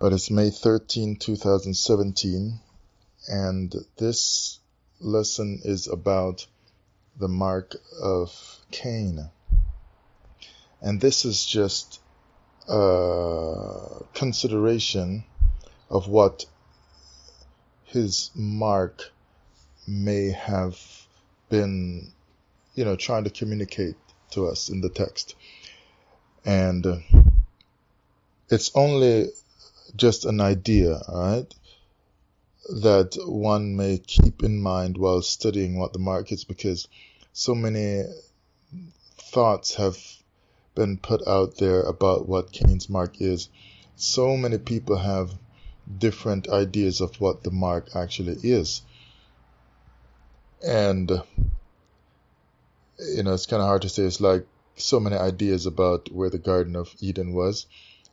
But it's May 13, 2017, and this lesson is about the mark of Cain. And this is just a consideration of what his mark may have been, trying to communicate to us in the text. And it's only just an idea, all right, that one may keep in mind while studying what the mark is, because so many thoughts have been put out there about what Cain's mark is. So many people have different ideas of what the mark actually is. And, it's kind of hard to say. It's like so many ideas about where the Garden of Eden was.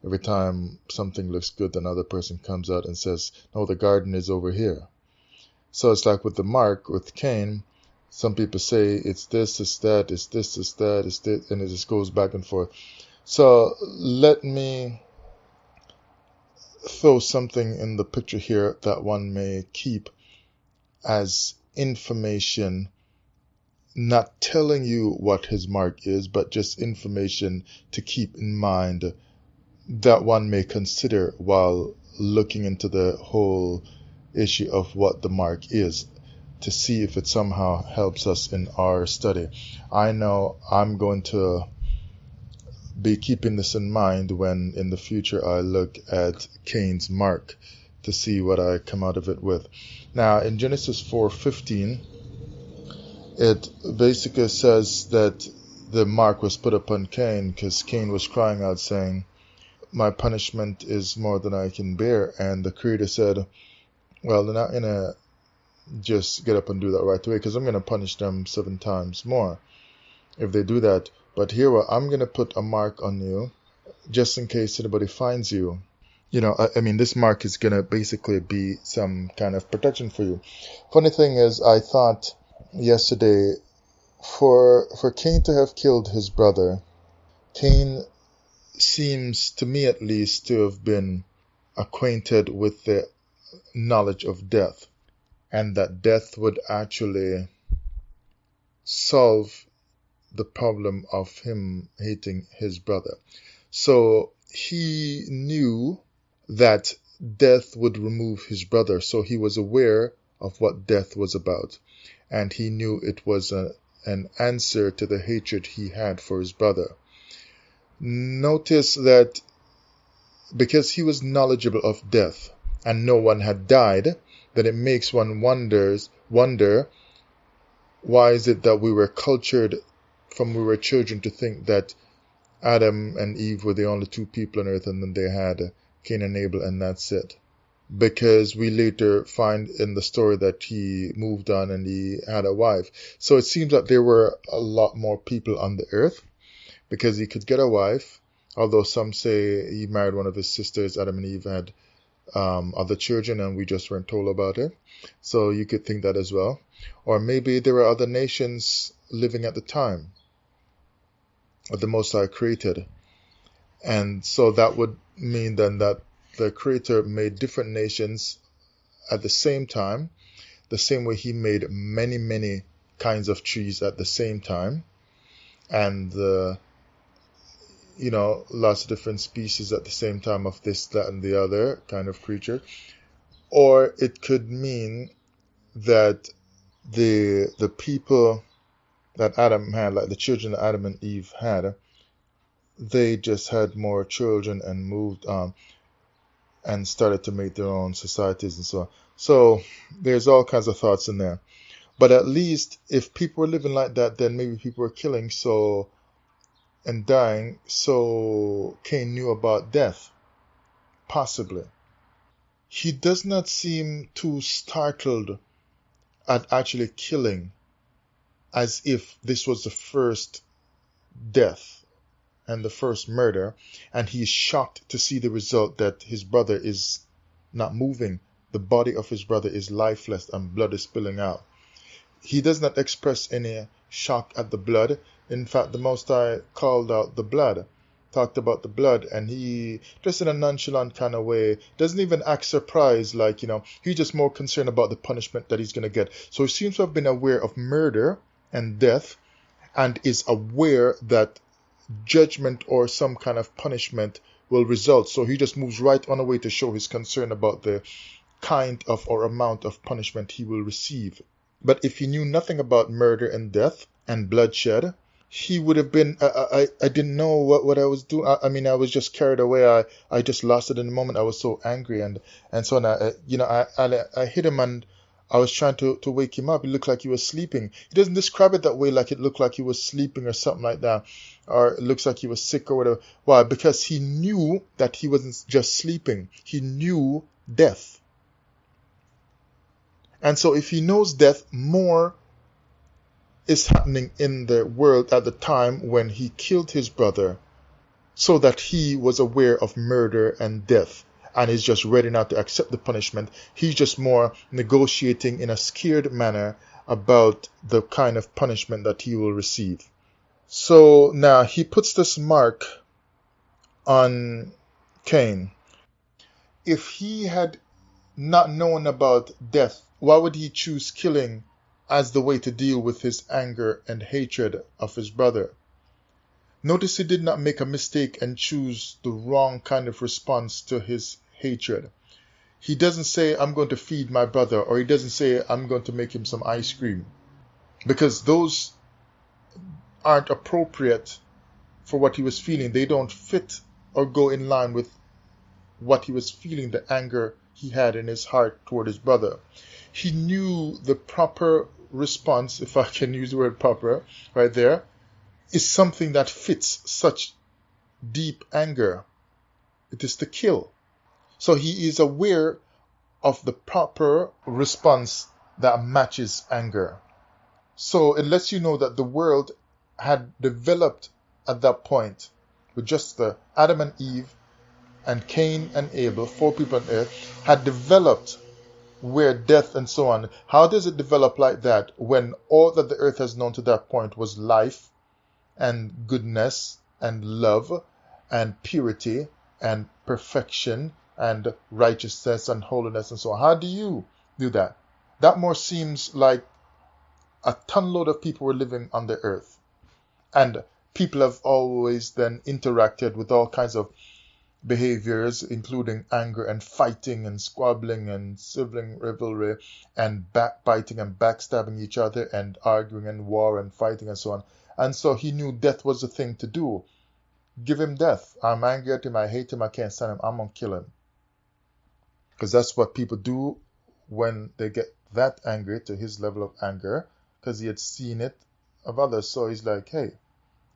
Every time something looks good, another person comes out and says, no, the garden is over here. So it's like with the mark, with Cain, some people say it's this, it's that, it's this, it's that, it's this, and it just goes back and forth. So let me throw something in the picture here that one may keep as information, not telling you what his mark is, but just information to keep in mind that one may consider while looking into the whole issue of what the mark is, to see if it somehow helps us in our study. I know I'm going to be keeping this in mind when in the future I look at Cain's mark to see what I come out of it with. Now in Genesis 4:15, it basically says that the mark was put upon Cain because Cain was crying out saying, my punishment is more than I can bear. And the Creator said, well, they're not going to just get up and do that right away, because I'm going to punish them 7 times more if they do that. But here, I'm going to put a mark on you just in case anybody finds you. This mark is going to basically be some kind of protection for you. Funny thing is, I thought yesterday, for Cain to have killed his brother, Cain seems to me at least to have been acquainted with the knowledge of death, and that death would actually solve the problem of him hating his brother. So he knew that death would remove his brother, so he was aware of what death was about, and he knew it was an answer to the hatred he had for his brother. Notice that because he was knowledgeable of death and no one had died, that it makes one wonder why is it that we were cultured from we were children to think that Adam and Eve were the only 2 people on earth, and then they had Cain and Abel, and that's it. Because we later find in the story that he moved on and he had a wife. So it seems that there were a lot more people on the earth, because he could get a wife, although some say he married one of his sisters. Adam and Eve had other children and we just weren't told about it. So you could think that as well. Or maybe there were other nations living at the time that the Most High created. And so that would mean then that the Creator made different nations at the same time, the same way he made many, many kinds of trees at the same time. And lots of different species at the same time of this, that, and the other kind of creature. Or it could mean that the people that Adam had, like the children that Adam and Eve had, they just had more children and moved on and started to make their own societies and so on. So there's all kinds of thoughts in there. But at least if people were living like that, then maybe people were killing and dying, so Cain knew about death, possibly. He does not seem too startled at actually killing, as if this was the first death and the first murder, and he is shocked to see the result that his brother is not moving. The body of his brother is lifeless and blood is spilling out. He does not express any shock at the blood. In fact, the Most High called out the blood, talked about the blood, and he just in a nonchalant kind of way doesn't even act surprised, like, he's just more concerned about the punishment that he's going to get. So he seems to have been aware of murder and death, and is aware that judgment or some kind of punishment will result. So he just moves right on away to show his concern about the kind of or amount of punishment he will receive. But if he knew nothing about murder and death and bloodshed, he would have been, I didn't know what I was doing. I mean, I was just carried away. I just lost it in the moment. I was so angry and so on. I hit him, and I was trying to wake him up. It looked like he was sleeping. He doesn't describe it that way, like it looked like he was sleeping or something like that, or it looks like he was sick or whatever. Why? Because he knew that he wasn't just sleeping. He knew death. And so if he knows death, more is happening in the world at the time when he killed his brother, so that he was aware of murder and death and is just ready now to accept the punishment. He's just more negotiating in a scared manner about the kind of punishment that he will receive. So now he puts this mark on Cain. If he had not known about death, why would he choose killing as the way to deal with his anger and hatred of his brother? Notice he did not make a mistake and choose the wrong kind of response to his hatred. He doesn't say, I'm going to feed my brother, or he doesn't say, I'm going to make him some ice cream, because those aren't appropriate for what he was feeling. They don't fit or go in line with what he was feeling, the anger he had in his heart toward his brother. He knew the proper response, if I can use the word proper right there, is something that fits such deep anger. It is to kill. So he is aware of the proper response that matches anger. So it lets you know that the world had developed at that point with just the Adam and Eve and Cain and Abel, 4 people on earth, had developed where death and so on. How does it develop like that when all that the earth has known to that point was life and goodness and love and purity and perfection and righteousness and holiness and so on? How do you do that? That more seems like a tonload of people were living on the earth, and people have always then interacted with all kinds of behaviors, including anger and fighting and squabbling and sibling rivalry and backbiting and backstabbing each other and arguing and war and fighting and so on. And so he knew death was the thing to do. Give him death. I'm angry at him. I hate him. I can't stand him. I'm going to kill him. Because that's what people do when they get that angry, to his level of anger, because he had seen it of others. So he's like, hey,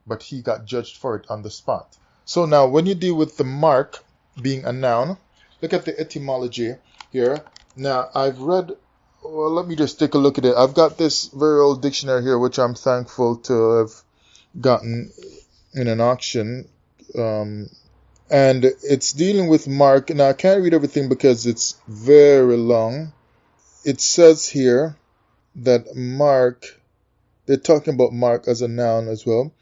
but he got judged for it on the spot. So now when you deal with the mark being a noun, look at the etymology here. Now I've read, well, let me just take a look at it. I've got this very old dictionary here, which I'm thankful to have gotten in an auction. And it's dealing with mark. Now I can't read everything because it's very long. It says here that mark, they're talking about mark as a noun as well.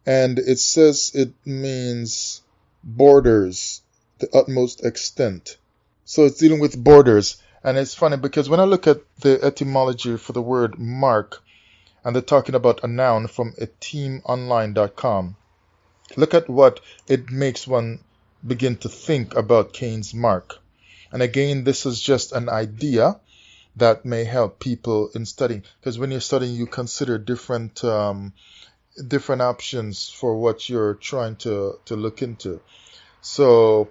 And it says it means borders, the utmost extent. So it's dealing with borders. And it's funny because when I look at the etymology for the word mark, and they're talking about a noun from etymonline.com, look at what it makes one begin to think about Cain's mark. And again, this is just an idea that may help people in studying. Because when you're studying, you consider different options for what you're trying to look into. So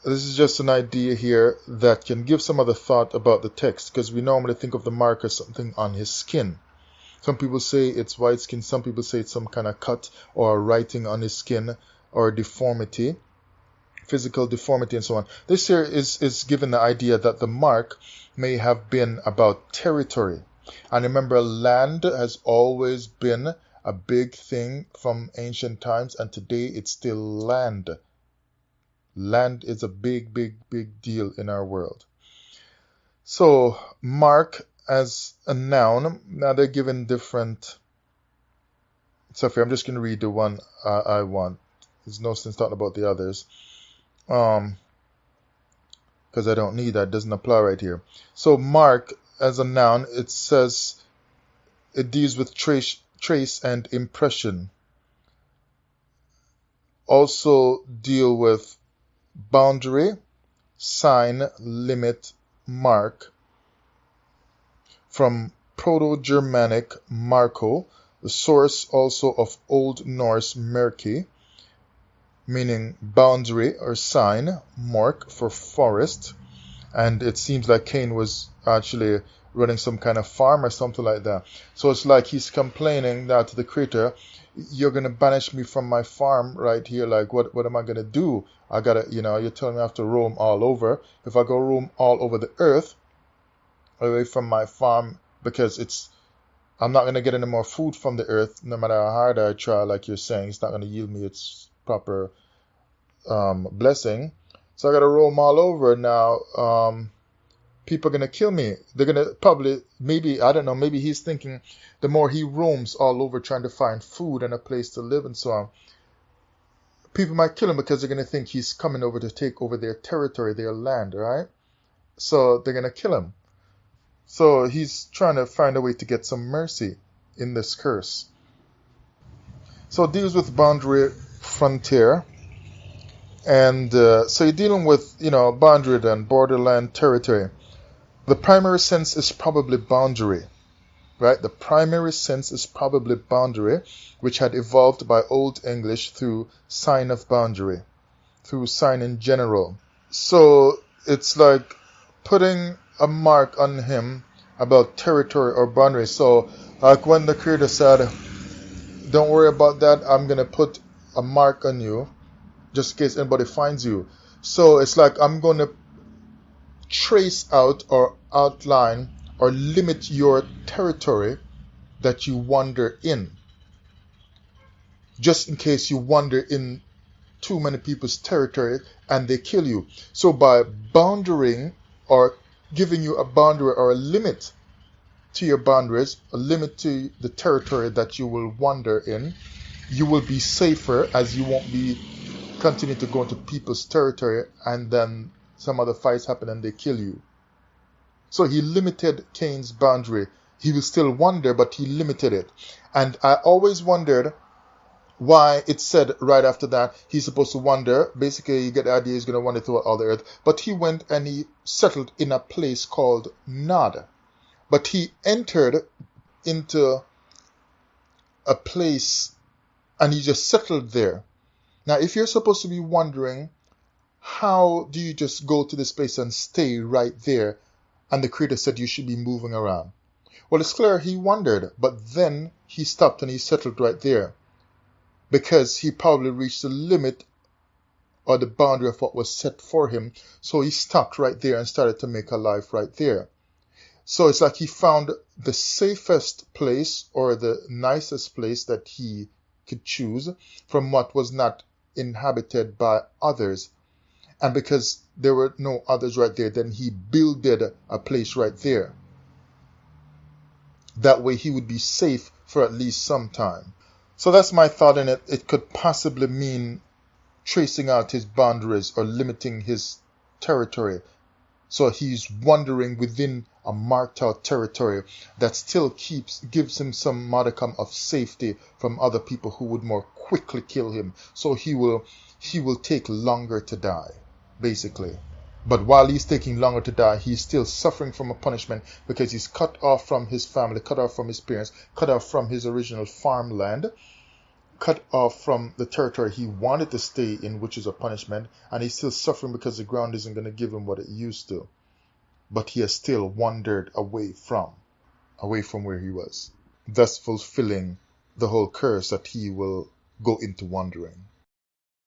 this is just an idea here that can give some other thought about the text, because we normally think of the mark as something on his skin. Some people say it's white skin, some people say it's some kind of cut or writing on his skin or deformity, physical deformity and so on. This here is given the idea that the mark may have been about territory. And remember, land has always been a big thing from ancient times, and today it's still land. Land is a big, big, big deal in our world. So, mark as a noun, now they're given different stuff here. I'm just going to read the one I want There's no sense talking about the others. Because I don't need that. It doesn't apply right here. So mark as a noun, it says it deals with trace and impression. Also deal with boundary, sign, limit, mark. From Proto-Germanic marko, the source also of Old Norse merki, meaning boundary or sign, mork for forest. And it seems like Cain was actually running some kind of farm or something like that. So it's like he's complaining now to the creator, you're going to banish me from my farm right here. Like, what am I going to do? I got to, you're telling me I have to roam all over. If I go roam all over the earth, away from my farm, because I'm not going to get any more food from the earth, no matter how hard I try, like you're saying, it's not going to yield me its proper blessing. So I got to roam all over now. People are going to kill me. They're going to probably, maybe, I don't know, maybe he's thinking the more he roams all over trying to find food and a place to live and so on, people might kill him because they're going to think he's coming over to take over their territory, their land, right? So they're going to kill him. So he's trying to find a way to get some mercy in this curse. So it deals with boundary, frontier. And so you're dealing with, boundary and borderland territory. The primary sense is probably boundary, right? The primary sense is probably boundary, which had evolved by Old English through sign of boundary, through sign in general. So it's like putting a mark on him about territory or boundary. So like when the creator said, don't worry about that, I'm going to put a mark on you just in case anybody finds you. So it's like I'm going to trace out or outline or limit your territory that you wander in, just in case you wander in too many people's territory and they kill you. So by boundarying or giving you a boundary or a limit to your boundaries, a limit to the territory that you will wander in, you will be safer, as you won't be continue to go into people's territory and then some other fights happen and they kill you. So he limited Cain's boundary. He will still wander, but he limited it. And I always wondered why it said right after that he's supposed to wander. Basically, you get the idea he's going to wander throughout all the earth. But he went and he settled in a place called Nod. But he entered into a place and he just settled there. Now, if you're supposed to be wandering, how do you just go to this place and stay right there? And the creator said you should be moving around. Well, it's clear he wandered, but then he stopped and he settled right there because he probably reached the limit or the boundary of what was set for him. So he stopped right there and started to make a life right there. So it's like he found the safest place or the nicest place that he could choose from what was not inhabited by others. And because there were no others right there, then he builded a place right there. That way he would be safe for at least some time. So that's my thought in it. It could possibly mean tracing out his boundaries or limiting his territory. So he's wandering within a marked out territory that still gives him some modicum of safety from other people who would more quickly kill him. So he will take longer to die, basically. But while he's taking longer to die, he's still suffering from a punishment because he's cut off from his family, cut off from his parents, cut off from his original farmland, cut off from the territory he wanted to stay in, which is a punishment, and he's still suffering because the ground isn't going to give him what it used to. But he has still wandered away from where he was, thus fulfilling the whole curse that he will go into wandering.